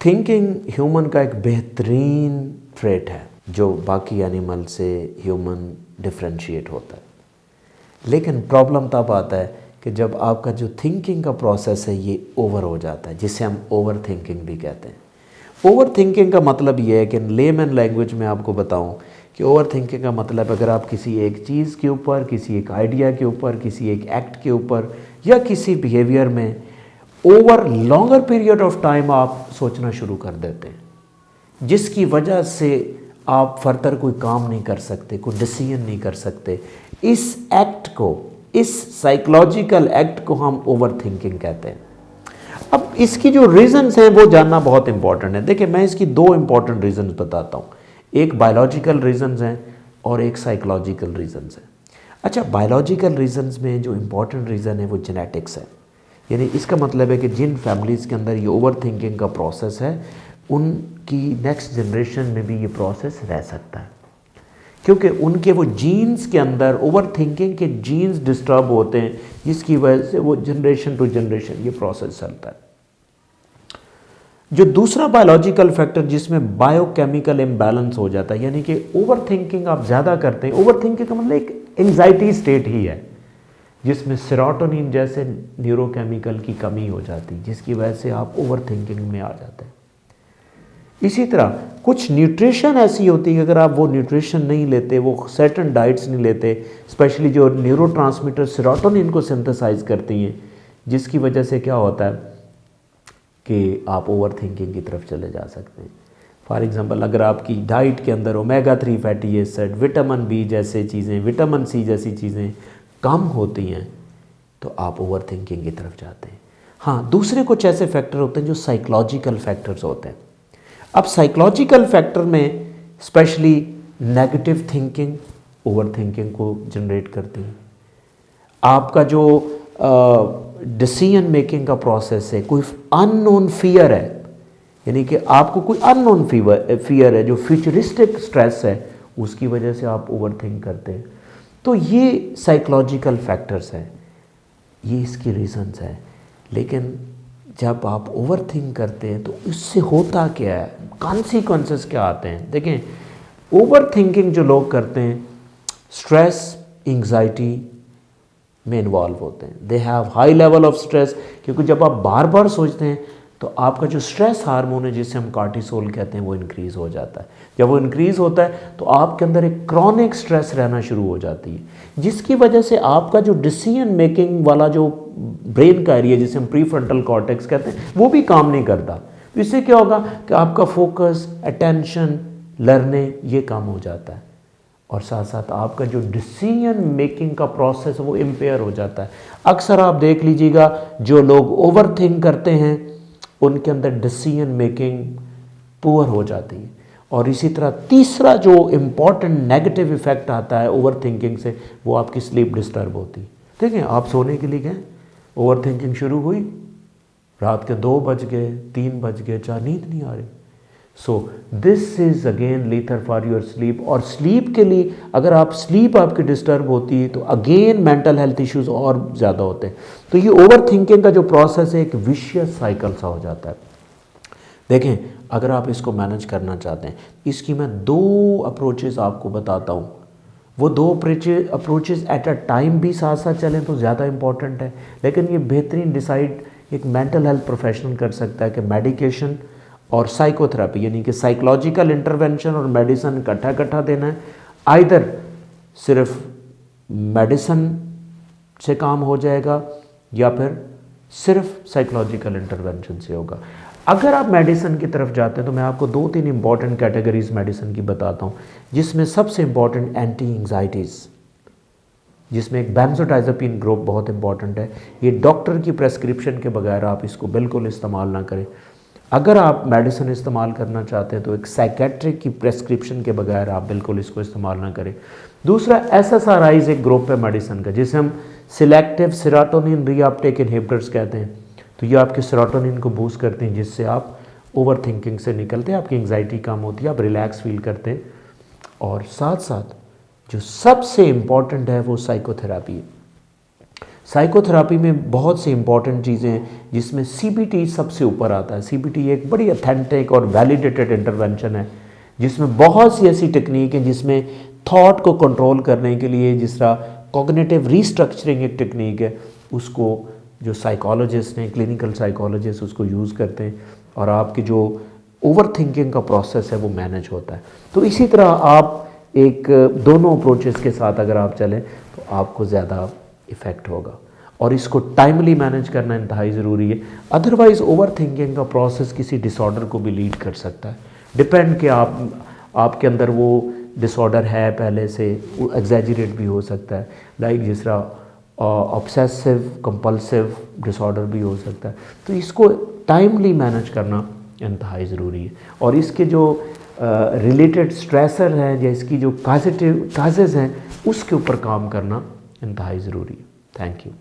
Thinking human का एक बेहतरीन ट्रेट है जो बाकी एनिमल से ह्यूमन डिफरेंशिएट होता है। लेकिन प्रॉब्लम तब आता है कि जब आपका जो थिंकिंग का प्रोसेस है ये ओवर हो जाता है, जिसे हम ओवर थिंकिंग भी कहते हैं। ओवर थिंकिंग का मतलब ये है कि लेमन लैंग्वेज में आपको बताऊं कि ओवर थिंकिंग का मतलब अगर आप किसी एक चीज़ के ऊपर, किसी एक आइडिया के ऊपर, किसी एक एक्ट के ऊपर या किसी बिहेवियर में over longer period of time आप सोचना शुरू कर देते हैं, जिसकी वजह से आप फर्दर कोई काम नहीं कर सकते, कोई डिसीजन नहीं कर सकते। इस एक्ट को, इस साइकोलॉजिकल एक्ट को हम ओवर थिंकिंग कहते हैं। अब इसकी जो रीजंस हैं वो जानना बहुत इंपॉर्टेंट है। देखिए, मैं इसकी दो इंपॉर्टेंट रीजंस बताता हूँ। एक बायोलॉजिकल रीजंस हैं और एक साइकोलॉजिकल रीजंस हैं। अच्छा, बायोलॉजिकल रीजंस में जो इंपॉर्टेंट रीज़न है वो जेनेटिक्स है। यानी इसका मतलब है कि जिन फैमिलीज़ के अंदर ये ओवर थिंकिंग का प्रोसेस है उनकी नेक्स्ट जनरेशन में भी ये प्रोसेस रह सकता है, क्योंकि उनके वो जीन्स के अंदर ओवर थिंकिंग के जीन्स डिस्टर्ब होते हैं, जिसकी वजह से वो जनरेशन टू जनरेशन ये प्रोसेस चलता है। जो दूसरा बायोलॉजिकल फैक्टर जिसमें बायोकेमिकल इम्बैलेंस हो जाता है, यानी कि ओवर थिंकिंग आप ज़्यादा करते हैं। ओवर थिंकिंग का मतलब एक एंग्जाइटी स्टेट ही है जिसमें सेरोटोनिन जैसे न्यूरोकेमिकल की कमी हो जाती है, जिसकी वजह से आप ओवर थिंकिंग में आ जाते हैं। इसी तरह कुछ न्यूट्रिशन ऐसी होती है, अगर आप वो न्यूट्रिशन नहीं लेते, वो सर्टेन डाइट्स नहीं लेते, स्पेशली जो न्यूरोट्रांसमीटर सेरोटोनिन को सिंथेसाइज करती हैं, जिसकी वजह से क्या होता है कि आप ओवर थिंकिंग की तरफ चले जा सकते हैं। फॉर एग्जांपल, अगर आपकी डाइट के अंदर omega 3 fatty acid, vitamin B जैसे चीज़ें, विटामिन सी जैसी चीज़ें कम होती हैं तो आप ओवर थिंकिंग की तरफ जाते हैं। हाँ, दूसरे कुछ ऐसे फैक्टर होते हैं जो साइकोलॉजिकल फैक्टर्स होते हैं। अब साइकोलॉजिकल फैक्टर में specially negative thinking over thinking को जनरेट करती है। आपका जो डिसीजन मेकिंग का प्रोसेस है, कोई अननोन फियर है, यानी कि आपको कोई अननोन फियर है जो फ्यूचरिस्टिक स्ट्रेस है, उसकी वजह से आप ओवर थिंक करते हैं। तो ये साइकोलॉजिकल फैक्टर्स हैं, ये इसकी रीजंस हैं। लेकिन जब आप ओवर थिंक करते हैं तो इससे होता क्या है, कॉन्सिक्वेंसेस क्या आते हैं। देखें, ओवर थिंकिंग जो लोग करते हैं स्ट्रेस, एंग्जाइटी में इन्वॉल्व होते हैं। They have high level of stress, क्योंकि जब आप बार बार सोचते हैं तो आपका जो स्ट्रेस हार्मोन है जिसे हम कार्टिसोल कहते हैं वो इंक्रीज़ हो जाता है। जब वो इंक्रीज़ होता है तो आपके अंदर एक क्रॉनिक स्ट्रेस रहना शुरू हो जाती है, जिसकी वजह से आपका जो डिसीजन मेकिंग वाला जो ब्रेन का एरिया जिसे हम प्रीफ्रंटल कॉर्टेक्स कहते हैं वो भी काम नहीं करता। तो इससे क्या होगा कि आपका फोकस, अटेंशन, लर्निंग ये कम हो जाता है, और साथ साथ आपका जो डिसीजन मेकिंग का प्रोसेस है वो इम्पेयर हो जाता है। अक्सर आप देख लीजिएगा जो लोग ओवर थिंक करते हैं उनके अंदर डिसीजन मेकिंग पुअर हो जाती है। और इसी तरह तीसरा जो इम्पॉर्टेंट नेगेटिव इफेक्ट आता है ओवर थिंकिंग से, वो आपकी स्लीप डिस्टर्ब होती है। देखें, आप सोने के लिए गए, ओवर थिंकिंग शुरू हुई, रात के 2 बज गए, 3 बज गए, चाहे नींद नहीं आ रही। So this is again Leathern for your sleep. और स्लीप के लिए अगर आप स्लीप आपकी डिस्टर्ब होती है तो अगेन मेंटल हेल्थ इश्यूज और ज़्यादा होते हैं। तो ये ओवर थिंकिंग का जो प्रोसेस है एक विशियस साइकिल सा हो जाता है। देखें, अगर आप इसको मैनेज करना चाहते हैं, इसकी मैं 2 अप्रोचेस आपको बताता हूँ। वो 2 अप्रोचेस एट अ टाइम भी साथ साथ चलें तो ज़्यादा इंपॉर्टेंट है, लेकिन ये बेहतरीन डिसाइड एक मेंटल हेल्थ प्रोफेशनल कर सकता है कि मेडिकेशन और साइकोथेरेपी, यानी कि साइकोलॉजिकल इंटरवेंशन और मेडिसिन इकट्ठा देना है। आइदर सिर्फ मेडिसिन से काम हो जाएगा या फिर सिर्फ साइकोलॉजिकल इंटरवेंशन से होगा। अगर आप मेडिसिन की तरफ जाते हैं तो मैं आपको 2-3 इंपॉर्टेंट कैटेगरीज मेडिसिन की बताता हूँ, जिसमें सबसे इंपॉर्टेंट एंटी एंग्जाइटीज़, जिसमें एक बेंजोडाइज़ेपिन ग्रुप बहुत इंपॉर्टेंट है। ये डॉक्टर की प्रेस्क्रिप्शन के बगैर आप इसको बिल्कुल इस्तेमाल ना करें। अगर आप मेडिसिन इस्तेमाल करना चाहते हैं तो एक साइकेट्रिक की प्रेस्क्रिप्शन के बगैर आप बिल्कुल इसको इस्तेमाल ना करें। दूसरा, SSRIs एक ग्रुप है मेडिसिन का, जिसे हम सिलेक्टिव सेरोटोनिन रीअपटेक इनहिबिटर्स कहते हैं। तो ये आपके सेरोटोनिन को बूस्ट करते हैं, जिससे आप ओवर थिंकिंग से निकलते हैं, आपकी एंग्जाइटी कम होती है, आप रिलैक्स फील करते हैं। और साथ साथ जो सबसे इम्पॉर्टेंट है वो साइकोथेरेपी है। साइकोथेरापी में बहुत सी इंपॉर्टेंट चीज़ें हैं जिसमें CBT सबसे ऊपर आता है। CBT एक बड़ी अथेंटिक और वैलिडेटेड इंटरवेंशन है जिसमें बहुत सी ऐसी टेक्निक है जिसमें थॉट को कंट्रोल करने के लिए, जिस तरह कॉग्निटिव रीस्ट्रक्चरिंग एक टेक्निक है, उसको जो साइकोलॉजिस्ट हैं, क्लिनिकल साइकोलॉजिस्ट उसको यूज़ करते हैं और आपकी जो ओवर थिंकिंग का प्रोसेस है वो मैनेज होता है। तो इसी तरह आप एक दोनों अप्रोचेस के साथ अगर आप चलें तो आपको ज़्यादा इफ़ेक्ट होगा और इसको टाइमली मैनेज करना इंतहाई ज़रूरी है। अदरवाइज़ ओवर थिंकिंग का प्रोसेस किसी डिसऑर्डर को भी लीड कर सकता है। डिपेंड कि आपके अंदर वो डिसऑर्डर है पहले से, वो एग्जैजरेट भी हो सकता है, लाइक जिस तरह ऑब्सेसिव कंपल्सिव डिसऑर्डर भी हो सकता है। तो इसको टाइमली मैनेज करना इंतहाई ज़रूरी है और इसके जो रिलेटेड स्ट्रेसर हैं या इसकी जो काजेज़ हैं उसके ऊपर काम करना इंतहाई ज़रूरी है। Thank you.